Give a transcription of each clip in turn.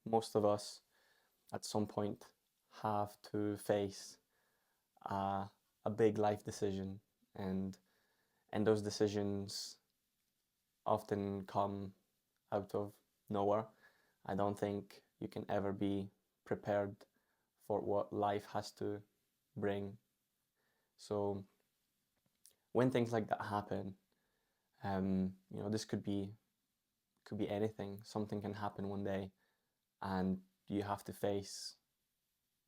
most of us at some point have to face a, a big life decision, and those decisions often come out of nowhere. I don't think you can ever be prepared for what life has to bring. So when things like that happen, this could be anything. Something can happen one day, and you have to face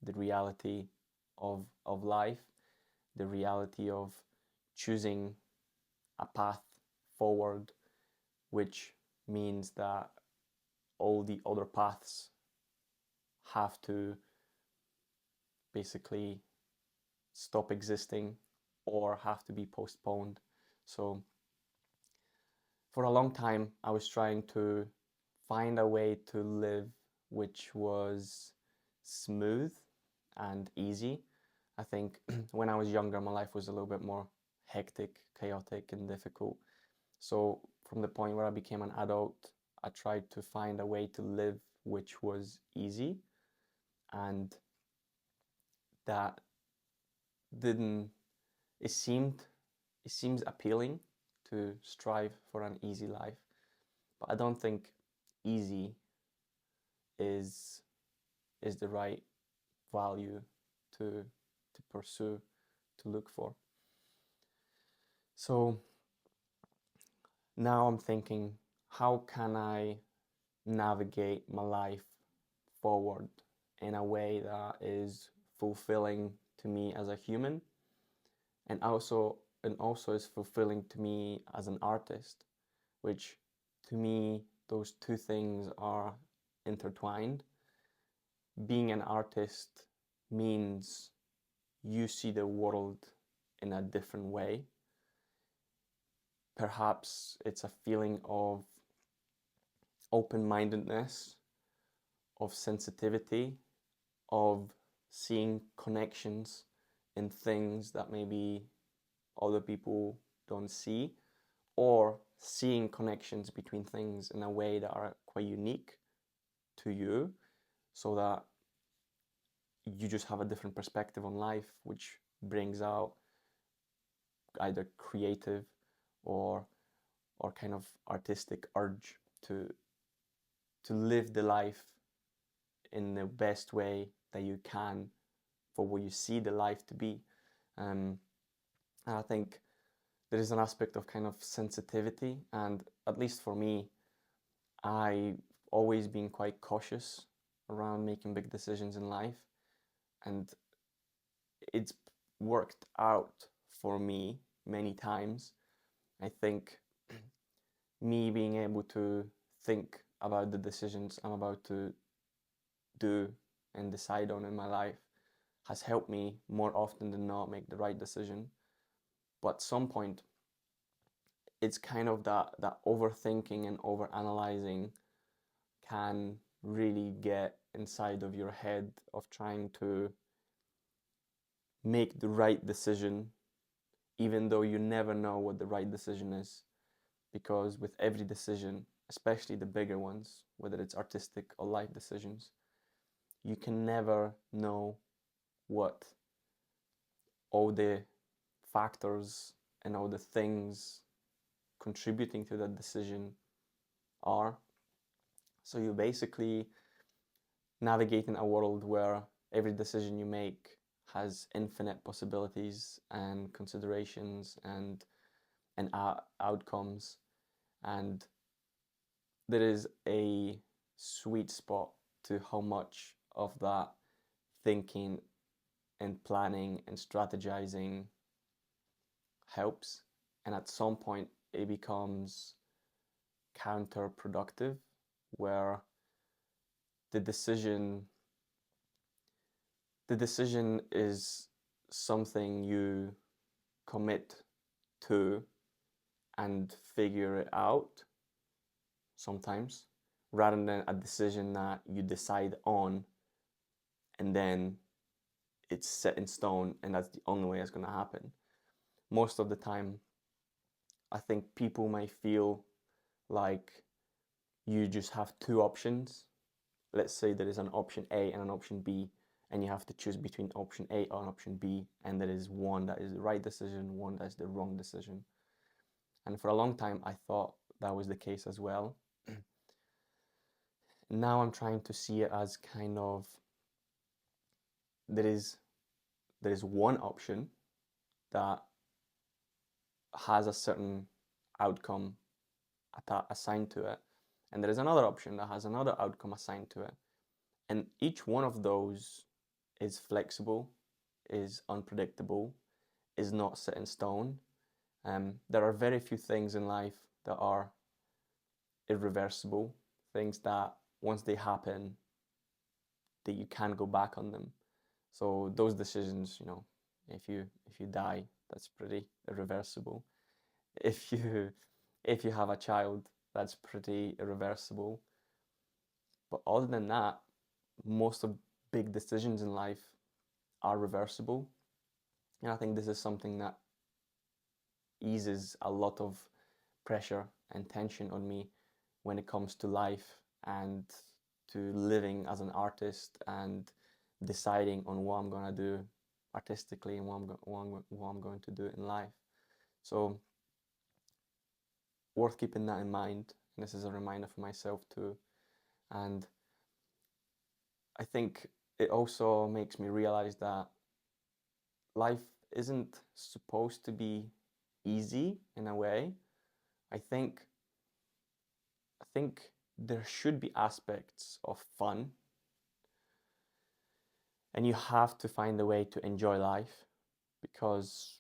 the reality of life, the reality of choosing a path forward, which means that all the other paths have to basically stop existing or have to be postponed. So for a long time, I was trying to find a way to live which was smooth and easy. I think when I was younger, my life was a little bit more hectic, chaotic, and difficult. So from the point where I became an adult, I tried to find a way to live which was easy, and that didn't it seems appealing to strive for an easy life, but I don't think easy is the right value to pursue, to look for. So now I'm thinking, how can I navigate my life forward in a way that is fulfilling to me as a human, and also is fulfilling to me as an artist, which to me those two things are intertwined. Being an artist means you see the world in a different way. Perhaps it's a feeling of open-mindedness, of sensitivity, of seeing connections in things that maybe other people don't see, or seeing connections between things in a way that are quite unique to you, so that you just have a different perspective on life, which brings out either creative or kind of artistic urge to live the life in the best way that you can for what you see the life to be. And I think there is an aspect of kind of sensitivity, and at least for me, I've always been quite cautious around making big decisions in life, and it's worked out for me many times. I think me being able to think about the decisions I'm about to do and decide on in my life has helped me more often than not make the right decision. But at some point, it's kind of that overthinking and overanalyzing can really get inside of your head of trying to make the right decision, even though you never know what the right decision is. Because with every decision, especially the bigger ones, whether it's artistic or life decisions, you can never know what all the factors and all the things contributing to that decision are. So you're basically navigating a world where every decision you make has infinite possibilities and considerations and outcomes, and there is a sweet spot to how much of that thinking and planning and strategizing helps, and at some point it becomes counterproductive, where the decision is something you commit to and figure it out sometimes, rather than a decision that you decide on and then it's set in stone and that's the only way it's going to happen. Most of the time, I think people might feel like you just have two options, let's say there is an option A and an option B, and you have to choose between option A and option B, and there is one that is the right decision, one that is the wrong decision. And for a long time, I thought that was the case as well. Now I'm trying to see it as kind of there is one option that has a certain outcome assigned to it, and there is another option that has another outcome assigned to it. And each one of those is flexible, is unpredictable, is not set in stone. There are very few things in life that are irreversible, things that once they happen, that you can't go back on them. So those decisions, if you die, that's pretty irreversible. If you have a child, that's pretty irreversible. But other than that, most of big decisions in life are reversible. And I think this is something that eases a lot of pressure and tension on me when it comes to life and to living as an artist and deciding on what I'm gonna do artistically and what I'm going to do in life. So worth keeping that in mind. And this is a reminder for myself too. And I think it also makes me realize that life isn't supposed to be easy in a way. I think there should be aspects of fun, and you have to find a way to enjoy life, because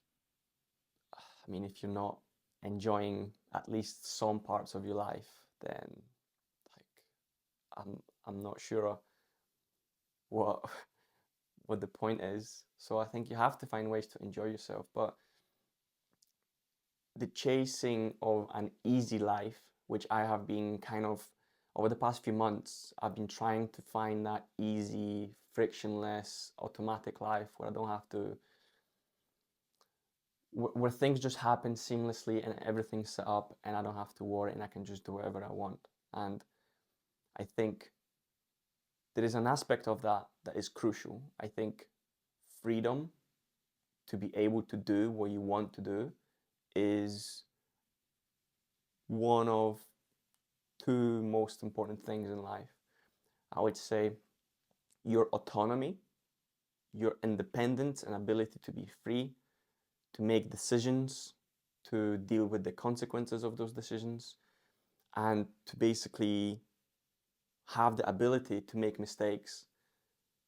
I mean, if you're not enjoying at least some parts of your life, then like I'm not sure what what the point is. So I think you have to find ways to enjoy yourself. But the chasing of an easy life, which I have been kind of over the past few months, I've been trying to find that easy, frictionless, automatic life where I don't have to, where things just happen seamlessly and everything's set up and I don't have to worry and I can just do whatever I want. And I think there is an aspect of that that is crucial. I think freedom to be able to do what you want to do is one of two most important things in life. I would say your autonomy, your independence and ability to be free, to make decisions, to deal with the consequences of those decisions, and to basically have the ability to make mistakes,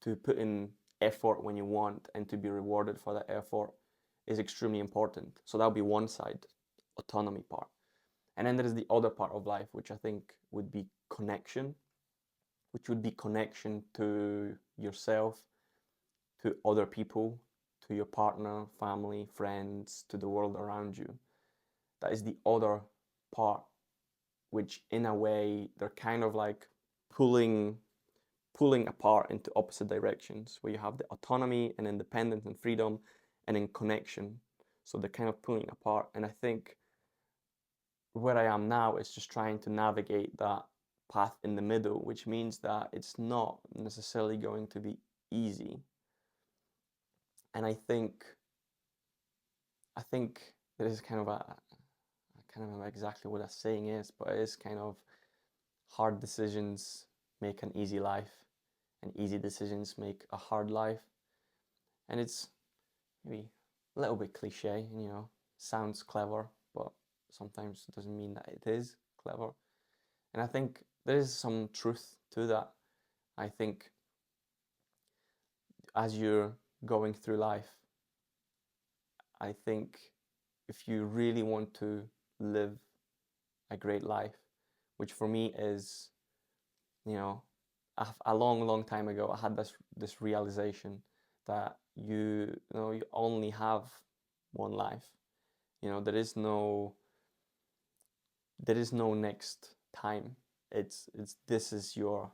to put in effort when you want, and to be rewarded for that effort is extremely important. So that would be one side, autonomy part. And then there is the other part of life, which I think would be connection, which would be connection to yourself, to other people, to your partner, family, friends, to the world around you. That is the other part, which in a way they're kind of like pulling apart into opposite directions, where you have the autonomy and independence and freedom and in connection. So they're kind of pulling apart. And I think where I am now is just trying to navigate that path in the middle, which means that it's not necessarily going to be easy. And I think there is kind of I can't remember exactly what that saying is, but it is kind of hard decisions make an easy life, and easy decisions make a hard life. And it's maybe a little bit cliche, sounds clever, but sometimes it doesn't mean that it is clever. And I think there is some truth to that. I think as you're going through life, I think if you really want to live a great life, which for me is, a long time ago, I had this realization that you only have one life. There is no next time. It's this is your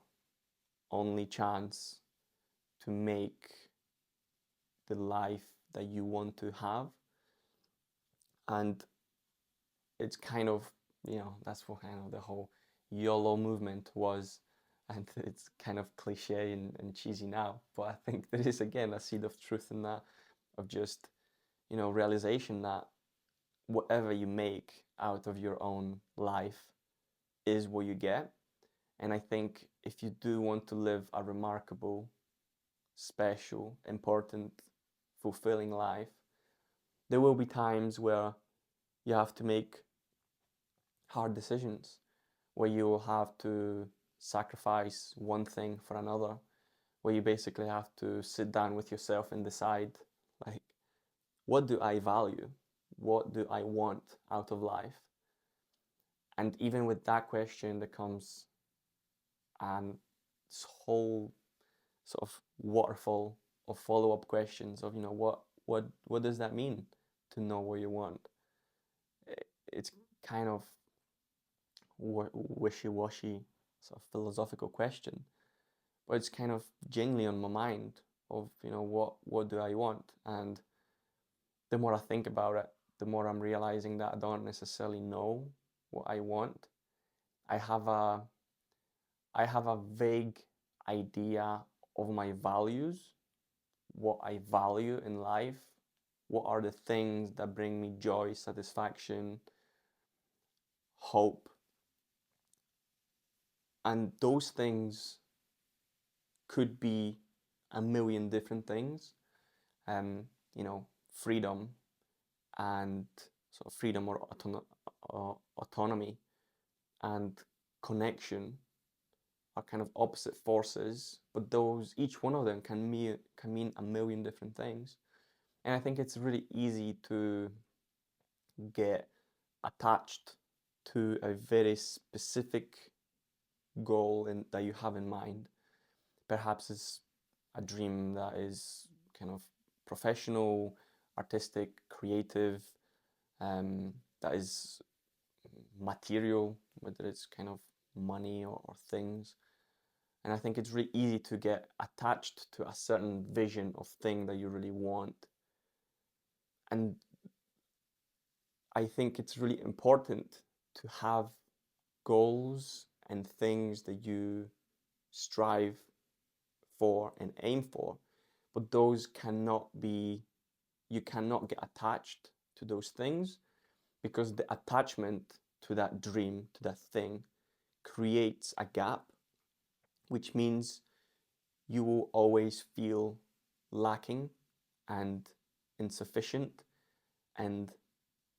only chance to make the life that you want to have. And it's kind of, that's what kind of the whole YOLO movement was. And it's kind of cliche and cheesy now, but I think there is again a seed of truth in that, of just, realization that whatever you make out of your own life is what you get. And I think if you do want to live a remarkable, special, important, fulfilling life, there will be times where you have to make hard decisions, where you will have to sacrifice one thing for another, where you basically have to sit down with yourself and decide, like, what do I value? What do I want out of life? And even with that question, there comes this whole sort of waterfall of follow-up questions of, what does that mean to know what you want? It's kind of wishy-washy sort of philosophical question, but it's kind of genuinely on my mind of, what do I want? And the more I think about it, the more I'm realizing that I don't necessarily know what I want. I have a vague idea of my values, what I value in life, what are the things that bring me joy, satisfaction, hope. And those things could be a million different things. Freedom and sort of freedom or autonomy and connection are kind of opposite forces, but each one of them can mean a million different things. And I think it's really easy to get attached to a very specific goal that you have in mind. Perhaps it's a dream that is kind of professional, artistic, creative, that is material, whether it's kind of money or things. And I think it's really easy to get attached to a certain vision of thing that you really want. And I think it's really important to have goals and things that you strive for and aim for, but you cannot get attached to those things, because the attachment to that dream, to that thing, creates a gap, which means you will always feel lacking and insufficient. And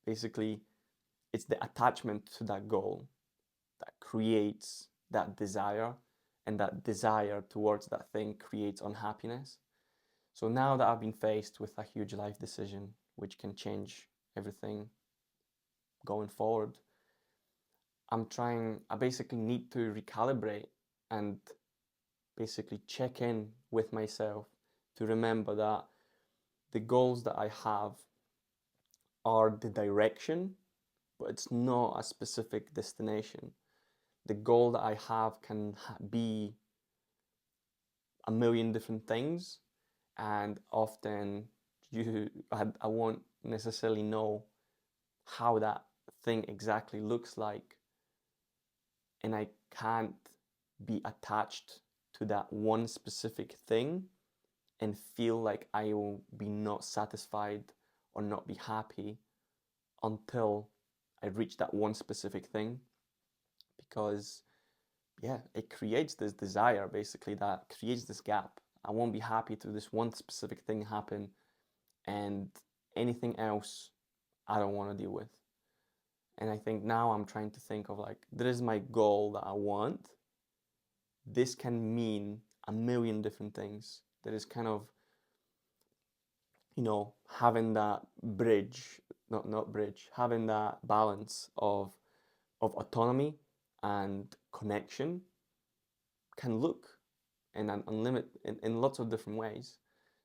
basically, it's the attachment to that goal that creates that desire, and that desire towards that thing creates unhappiness. So now that I've been faced with a huge life decision, which can change everything going forward, I basically need to recalibrate and basically check in with myself to remember that the goals that I have are the direction, but it's not a specific destination. The goal that I have can be a million different things, and often I won't necessarily know how that thing exactly looks like, and I can't be attached to that one specific thing and feel like I will be not satisfied or not be happy until I reach that one specific thing. Because it creates this desire, basically, that creates this gap. I won't be happy to this one specific thing happen, and anything else I don't want to deal with. And I think now I'm trying to think of, like, this is my goal that I want. This can mean a million different things. There is kind of, having that having that balance of autonomy and connection can look in an in lots of different ways.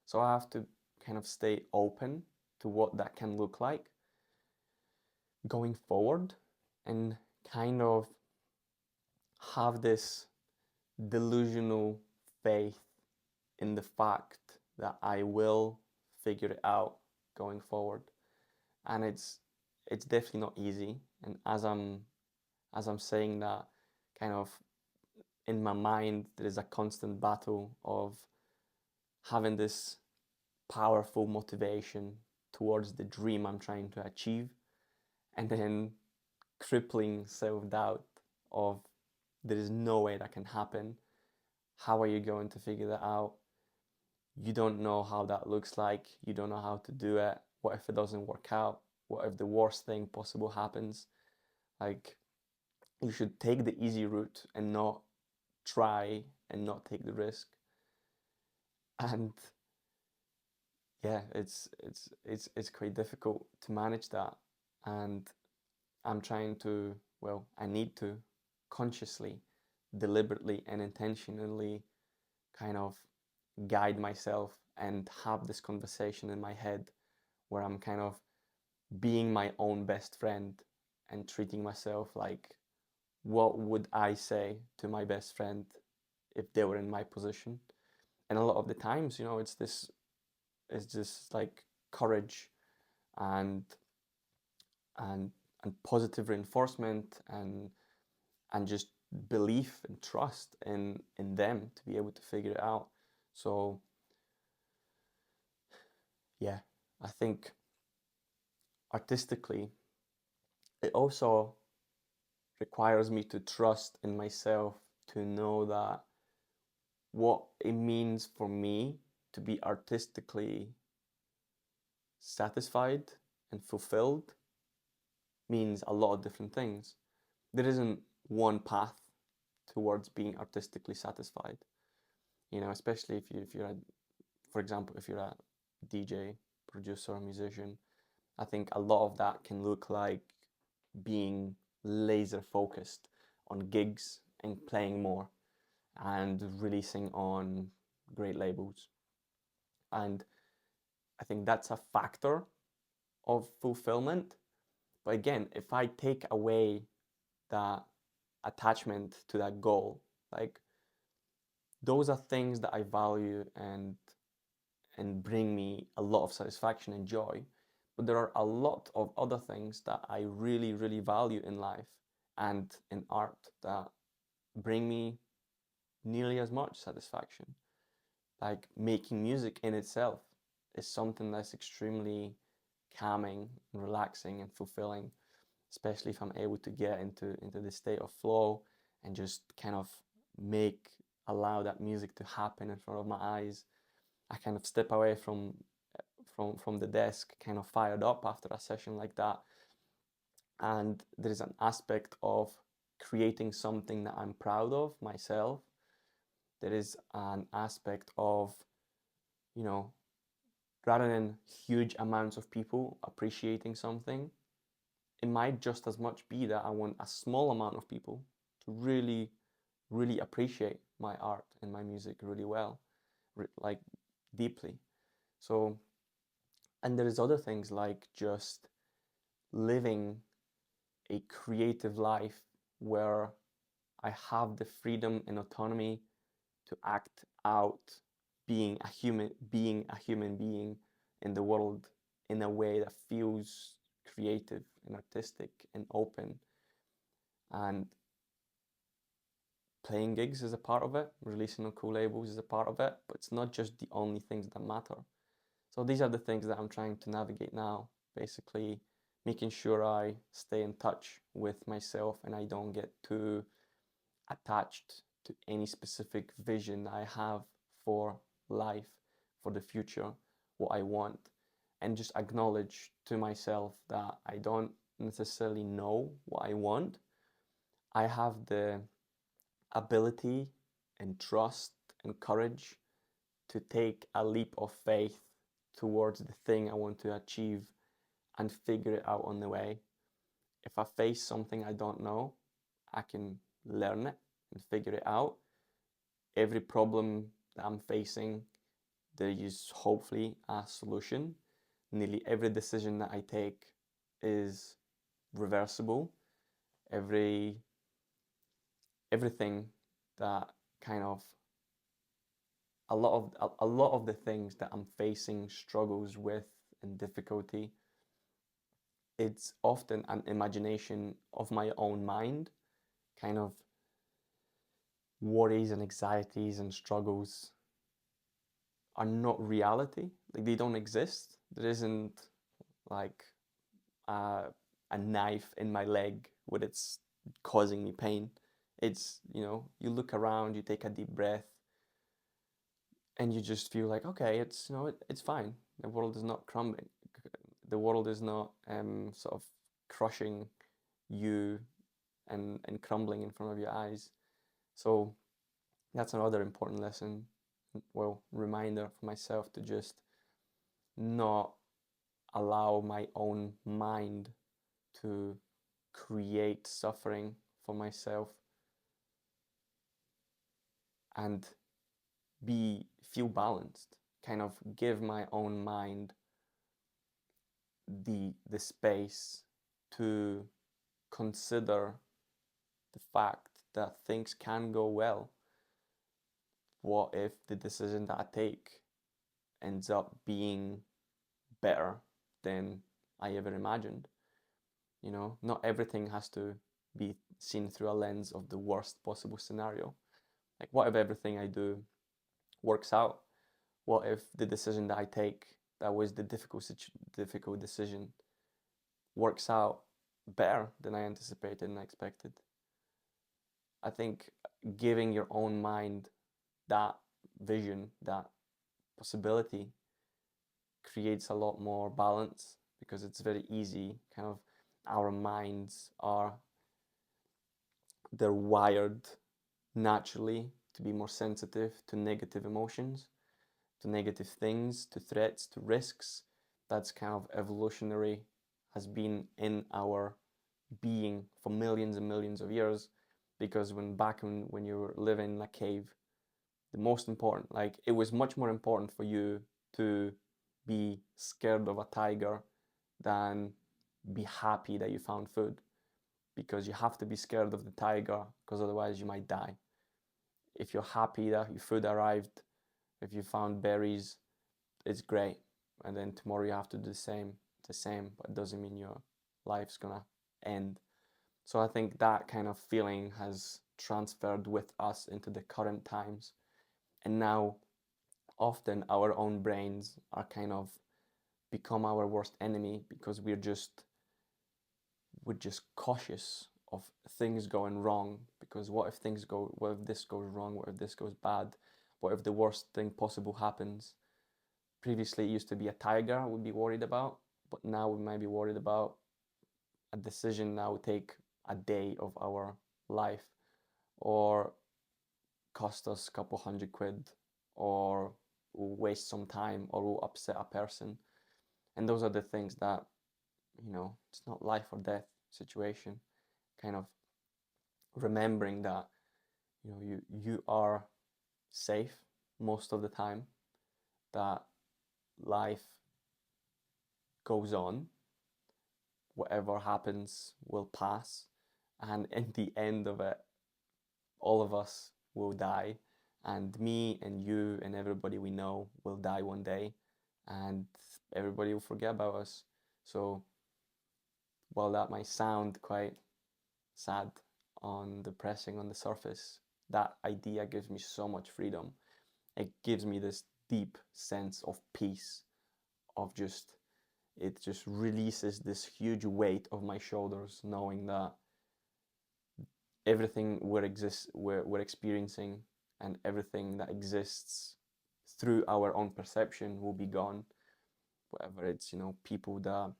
So I have to kind of stay open to what that can look like going forward, and kind of have this delusional faith in the fact that I will figure it out going forward. And it's definitely not easy. And as I'm saying that, kind of in my mind there is a constant battle of having this powerful motivation towards the dream I'm trying to achieve, and then crippling self-doubt of there is no way that can happen. How are you going to figure that out? You don't know how that looks like. You don't know how to do it. What if it doesn't work out? What if the worst thing possible happens? Like, you should take the easy route and not try and not take the risk. And yeah, it's quite difficult to manage that. And I'm trying to, well, I need to consciously, deliberately, and intentionally kind of guide myself and have this conversation in my head where I'm kind of being my own best friend and treating myself like, what would I say to my best friend if they were in my position? And a lot of the times, you know, it's just like courage and and and positive reinforcement and just belief and trust in them to be able to figure it out. So yeah, I think artistically it also requires me to trust in myself, to know that what it means for me to be artistically satisfied and fulfilled means a lot of different things. There isn't one path towards being artistically satisfied. You know, especially if you're a, for example, if you're a DJ, producer, musician, I think a lot of that can look like being laser focused on gigs and playing more and releasing on great labels. And I think that's a factor of fulfillment. But again, if I take away that attachment to that goal, like those are things that I value and bring me a lot of satisfaction and joy. But there are a lot of other things that I really, really value in life and in art that bring me nearly as much satisfaction. Like making music in itself is something that's extremely calming, relaxing, and fulfilling, especially if I'm able to get into this state of flow and just kind of allow that music to happen in front of my eyes. I kind of step away from the desk kind of fired up after a session like that, and there is an aspect of creating something that I'm proud of myself. There is an aspect of, you know, rather than huge amounts of people appreciating something, it might just as much be that I want a small amount of people to really, really appreciate my art and my music really well, like deeply. So, and there's other things like just living a creative life where I have the freedom and autonomy to act out being a human being in the world in a way that feels creative and artistic and open. And playing gigs is a part of it, releasing on cool labels is a part of it, but it's not just the only things that matter. So these are the things that I'm trying to navigate now, basically making sure I stay in touch with myself and I don't get too attached to any specific vision I have for life, for the future, what I want, and just acknowledge to myself that I don't necessarily know what I want. I have the ability and trust and courage to take a leap of faith towards the thing I want to achieve and figure it out on the way. If I face something I don't know, I can learn it and figure it out. Every problem that I'm facing, there is hopefully a solution. Nearly every decision that I take is reversible. Everything that kind of a lot of the things that I'm facing struggles with and difficulty, it's often an imagination of my own mind kind of worries and anxieties and struggles are not reality. Like, they don't exist. There isn't like a, a knife in my leg where it's causing me pain. It's, you look around, you take a deep breath, and you just feel like, okay, it's, it's fine. The world is not crumbling. The world is not sort of crushing you and crumbling in front of your eyes. So that's another important lesson, well, reminder for myself to just not allow my own mind to create suffering for myself, and feel balanced, kind of give my own mind the space to consider the fact that things can go well. What if the decision that I take ends up being better than I ever imagined? Not everything has to be seen through a lens of the worst possible scenario. Like, what if everything I do works out? What if the decision that I take, that was the difficult decision, works out better than I anticipated and expected? I think giving your own mind that vision, that possibility, creates a lot more balance, because it's very easy, kind of, our minds they're wired naturally to be more sensitive to negative emotions, to negative things, to threats, to risks. That's kind of evolutionary, has been in our being for millions and millions of years. Because when you were living in a cave, the most important, like, it was much more important for you to be scared of a tiger than be happy that you found food, because you have to be scared of the tiger, because otherwise you might die. If you're happy that your food arrived, if you found berries, it's great, and then tomorrow you have to do the same, but it doesn't mean your life's gonna end. So I think that kind of feeling has transferred with us into the current times, and now often our own brains are kind of become our worst enemy, because we're just cautious of things going wrong. Because what if this goes wrong? What if this goes bad? What if the worst thing possible happens? Previously, it used to be a tiger we'd be worried about, but now we might be worried about a decision that would take a day of our life, or cost us a couple £100, or will waste some time, or will upset a person. And those are the things that, it's not life or death situation. Kind of remembering that, you are safe most of the time, that life goes on, whatever happens will pass, and in the end of it, all of us will die, and me and you and everybody we know will die one day, and everybody will forget about us. So while that might sound quite sad on depressing on the surface, that idea gives me so much freedom. It gives me this deep sense of peace, of it just releases this huge weight of my shoulders, knowing that everything we're experiencing, and everything that exists through our own perception, will be gone. Whether it's, people that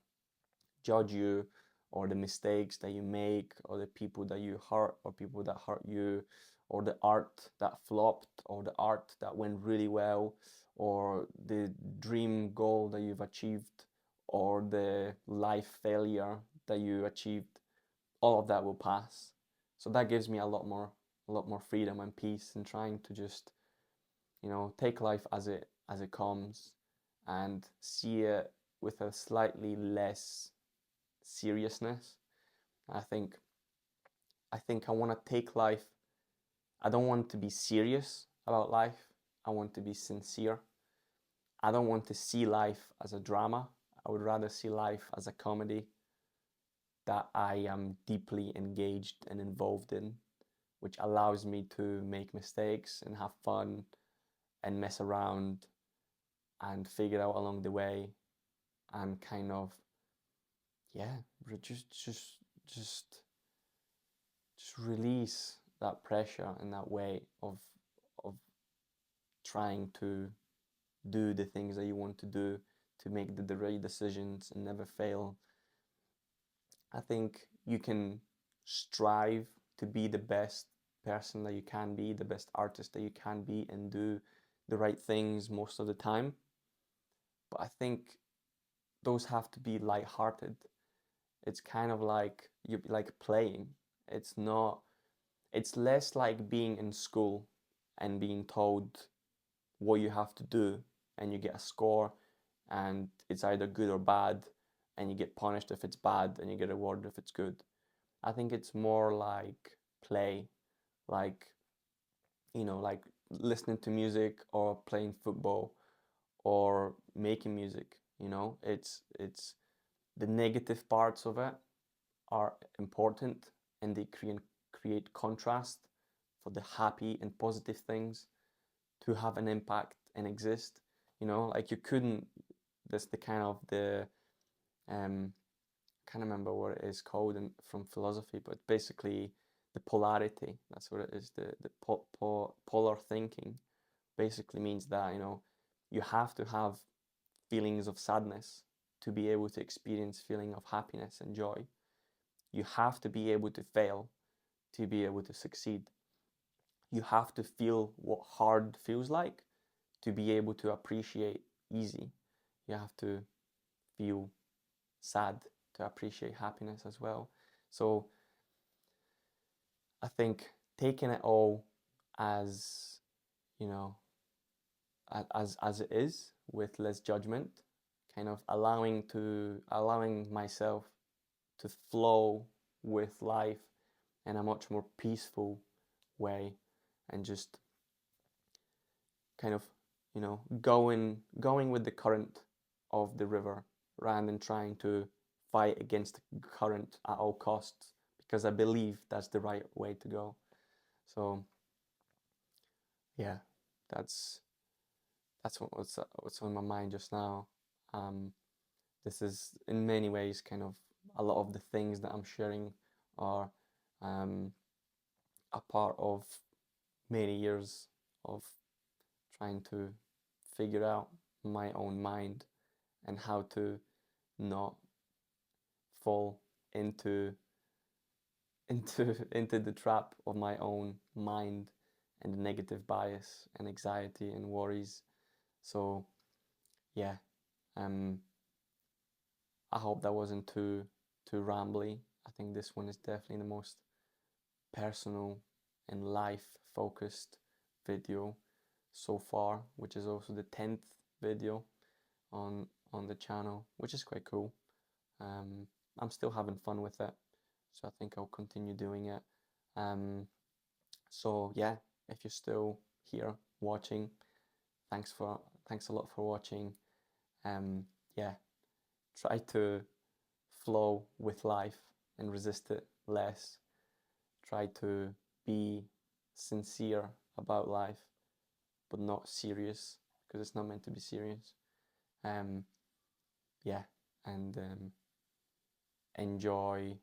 judge you, or the mistakes that you make, or the people that you hurt, or people that hurt you, or the art that flopped, or the art that went really well, or the dream goal that you've achieved, or the life failure that you achieved, all of that will pass. So that gives me a lot more freedom and peace in trying to just, take life as it comes, and see it with a slightly less seriousness. I think I want to take life. I don't want to be serious about life. I want to be sincere. I don't want to see life as a drama. I would rather see life as a comedy that I am deeply engaged and involved in, which allows me to make mistakes and have fun and mess around and figure out along the way, and kind of, yeah, just release that pressure and that weight of trying to do the things that you want to do, to make the right decisions and never fail. I think you can strive to be the best person that you can be, the best artist that you can be, and do the right things most of the time. But I think those have to be light-hearted. It's kind of like you like playing. It's not, it's less like being in school and being told what you have to do, and you get a score, and it's either good or bad, and you get punished if it's bad, and you get rewarded if it's good. I think it's more like play, like, like listening to music or playing football or making music. It's the negative parts of it are important, and they create contrast for the happy and positive things to have an impact and exist. Like you couldn't, that's the kind of the can't remember what it is called from philosophy, but basically the polarity, that's what it is. The polar thinking basically means that you have to have feelings of sadness to be able to experience feeling of happiness and joy. You have to be able to fail to be able to succeed. You have to feel what hard feels like to be able to appreciate easy. You have to feel sad to appreciate happiness as well. So I think taking it all as, you know, as it is, with less judgment, kind of allowing myself to flow with life in a much more peaceful way, and just kind of, going with the current of the river rather than trying to fight against the current at all costs, because I believe that's the right way to go. So yeah, that's what's on my mind just now. This is in many ways kind of a lot of the things that I'm sharing are a part of many years of trying to figure out my own mind and how to not fall into into the trap of my own mind and the negative bias and anxiety and worries. So yeah, I hope that wasn't too rambly. I think this one is definitely the most personal and life focused video so far, which is also the 10th video on the channel, which is quite cool. I'm still having fun with it, so I think I'll continue doing it. So yeah, if you're still here watching, thanks a lot for watching. Yeah, try to flow with life and resist it less. Try to be sincere about life, but not serious, because it's not meant to be serious. Yeah, and enjoy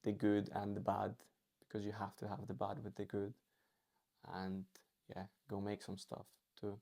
the good and the bad, because you have to have the bad with the good. And yeah, go make some stuff too.